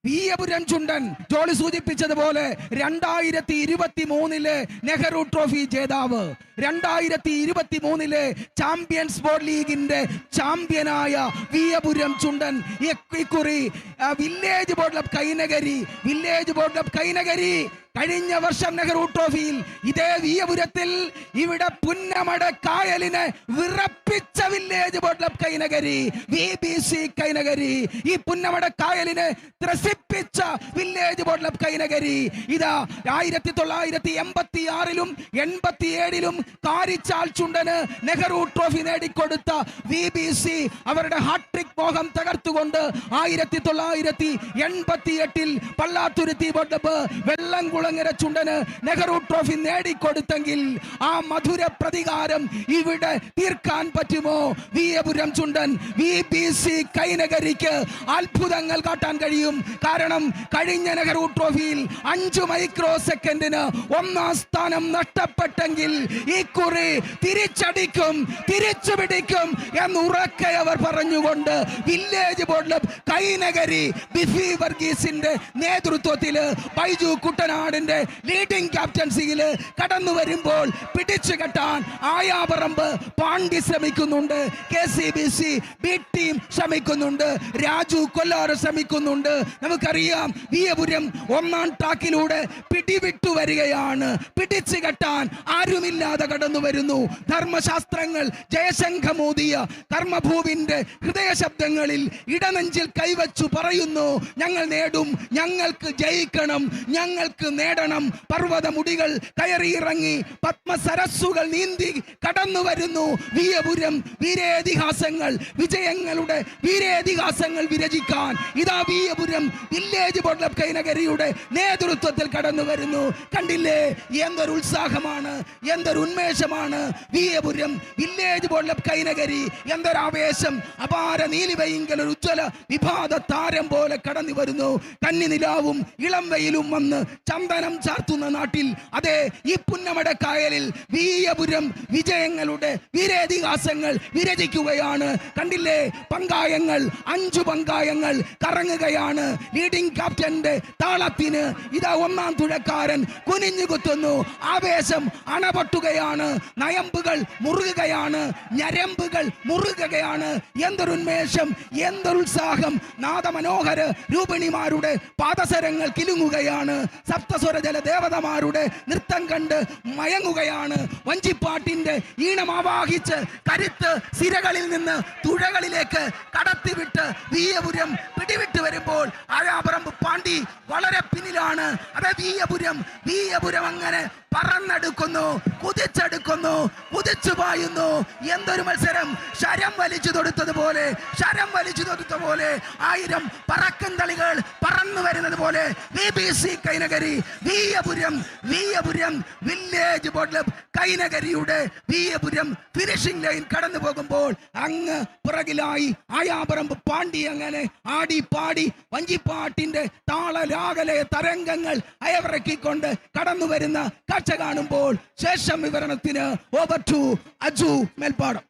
വീയപുരം ചുണ്ടൻ ജോളി സൂചിപ്പിച്ചതുപോലെ 2023 നെഹ്റു ട്രോഫി ജേതാവ്, 2023 champions board ലീഗിന്റെ ചാമ്പ്യനായ വീയപുരം ചുണ്ടൻ ഇക്കുറി വില്ലേജ് ബോർഡ് ക്ലബ് കൈനകരി കഴിഞ്ഞ വർഷം നെഹ്റു ട്രോഫിയിൽ ഇതേ വീയപുരത്തിൽ ഇവിടെ പുന്നമട കായലിനെ വിറപ്പിച്ച village boat club Kainakari, VBC Kainakari, ഈ പുന്നമട കായലിനെ ത്രസിപ്പിച്ച വില്ലേജ് ബോർഡ് ക്ലബ് കൈനകരി ഇതാ 1986-ലും 87-ലും കാരിച്ചാൽ ചുണ്ടന് നെഹ്റു ട്രോഫി നേടിക്കൊടുത്ത VBC അവരുടെ ഹാട്രിക് മോഹം തകർത്തുകൊണ്ട് 1988-ൽ പള്ളാത്തുരുത്തി ബോർഡ് ക്ലബ് വെള്ളംകുളങ്ങര ചുണ്ടന് നെഹ്റു ട്രോഫി നേടിക്കൊടുത്തെങ്കിൽ ആ മധുര പ്രതികാരം ഇവിടെ തീർക്കാൻ പറ്റുമോ? വീയപുരം ചുണ്ടൻ VBC കൈനകരിക്ക് അത്ഭുതങ്ങൾ കാട്ടാൻ കഴിയും. കാരണം കഴിഞ്ഞ നെഹ്റു ട്രോഫിയിൽ 5 മൈക്രോ സെക്കൻഡിന് 1ാം സ്ഥാനം നഷ്ടപ്പെട്ടെങ്കിൽ ഇക്കുറി തിരിച്ചടിക്കും, തിരിച്ചു പിടിക്കും എന്നുറക്കെ അവർ പറഞ്ഞുകൊണ്ട് village boat club Kainakari Bifi വർഗീസിന്റെ നേതൃത്വത്തിൽ ബൈജു കുട്ടനാടിന്റെ ലീഡിംഗ് ക്യാപ്റ്റൻസിയിൽ കടന്നു വരുമ്പോൾ പിടിച്ചു കെട്ടാൻ ആയാപറമ്പ് പാണ്ഡി ശ്രമിക്കുന്നുണ്ട്, KCBC ബി ടീം ശ്രമിക്കുന്നുണ്ട്, രാജു കൊല്ലാറ് ശ്രമിക്കുന്നുണ്ട്. നമുക്കറിയാം വീയപുരം 1ാം ട്രാക്കിലൂടെ പിടിവിട്ടു വരികയാണ്. പിടിച്ചു കെട്ടാൻ ആരുമില്ലാതെ കടന്നു വരുന്നു. ധർമ്മശാസ്ത്രങ്ങൾ ജയശംഖമോദിയ കർമ്മഭൂവിന്റെ ഹൃദയ ശബ്ദങ്ങളിൽ ഇടനെഞ്ചിൽ കൈവച്ചു പറയുന്നു, ഞങ്ങൾ നേടും, ഞങ്ങൾക്ക് ജയിക്കണം, ഞങ്ങൾക്ക് നേടണം. പർവ്വതമുടികൾ കയറിയിറങ്ങി പത്മസരസ്സുകൾ നീന്തി കടന്നു വരുന്നു വീയപുരം. വീരേതിഹാസങ്ങൾ, വിജയങ്ങളുടെ വീരേതിഹാസങ്ങൾ വിരചിക്കാൻ ഇതാ വീയപുരം വില്ലേജ് ബോർഡ് ക്ലബ് കൈനകരിയുടെ നേതൃത്വത്തിൽ കടന്നു വരുന്നു. കണ്ടില്ലേ, എന്തൊരു ഉത്സാഹമാണ്, എന്തൊരു ഉന്മേഷമാണ്. Veeyapuram village boat club Kainakari എന്തൊരാവേശം. അപാര നീലിവയിങ്കൽ ഒരു ഉജ്ജ്വല വിഭാത താരം പോലെ കടന്നു വരുന്നു. കന്നിനിലാവും ഇളം വെയിലും വന്ന് ചന്ദനം ചാർത്തുന്ന നാട്ടിൽ, അതെ ഈ പുന്നമട കായലിൽ വീയപുരം വിജയങ്ങളുടെ വീരേതിഹാസങ്ങൾ വിരചിക്കുകയാണ്. കണ്ടില്ലേ, പങ്കായങ്ങൾ, 5 പങ്കായങ്ങൾ കറങ്ങുകയാണ്. ലീഡിംഗ് ക്യാപ്റ്റന്റെ താളത്തിന് ഇതാ 1ാം തുഴക്കാരൻ കുനിഞ്ഞു കുത്തുന്നു. ആവേശം അണപൊട്ടുകയാണ്, നയമ്പുകൾ മുറുകുകയാണ്, ഞരമ്പുകൾ മുറുകുകയാണ്. എന്തൊരുന്മേഷം, എന്തൊരുത്സാഹം. നാദമനോഹര രൂപിണിമാരുടെ പാദസരങ്ങൾ കിലുങ്ങുകയാണ്. സപ്തസ്വരജല ദേവതമാരുടെ നൃത്തം കണ്ട് മയങ്ങുകയാണ്. വഞ്ചിപ്പാട്ടിന്റെ ഈണമാവാഹിച്ച് കരുത്ത് സിരകളിൽ നിന്ന് തുഴകളിലേക്ക് കടത്തിവിട്ട് വീയപുരം പിടിവിട്ട് വരുമ്പോൾ ആയാപറമ്പ് പാണ്ഡി വളരെ പിന്നിലാണ്. അതെ, വീയപുരം അങ്ങനെ പറന്നെടുക്കുന്നു, കുതിച്ചെടുക്കുന്നു, കുതിച്ചു പായുന്നു. എന്തൊരു മത്സരം! ശരം വലിച്ചു തൊടുത്തത് പോലെ 1000 പറക്കും തളികൾ പറന്നു വരുന്നത് പോലെ VBC Kainakari Veeyapuram village boat club കൈനകരിയുടെ വീയപുരം ഫിനിഷിംഗ് ലൈൻ കടന്നു പോകുമ്പോൾ അങ്ങ് പുറകിലായി ആയാപറമ്പ് പാണ്ഡി അങ്ങനെ ആടി പാടി വഞ്ചിപ്പാട്ടിന്റെ താളരാഗലെ തരംഗങ്ങൾ അയവിറക്കിക്കൊണ്ട് കടന്നു വരുന്ന കാഴ്ച കാണുമ്പോൾ ശേഷം വിവരണത്തിന് ഓവർ ടു അജു മേൽപ്പാടം.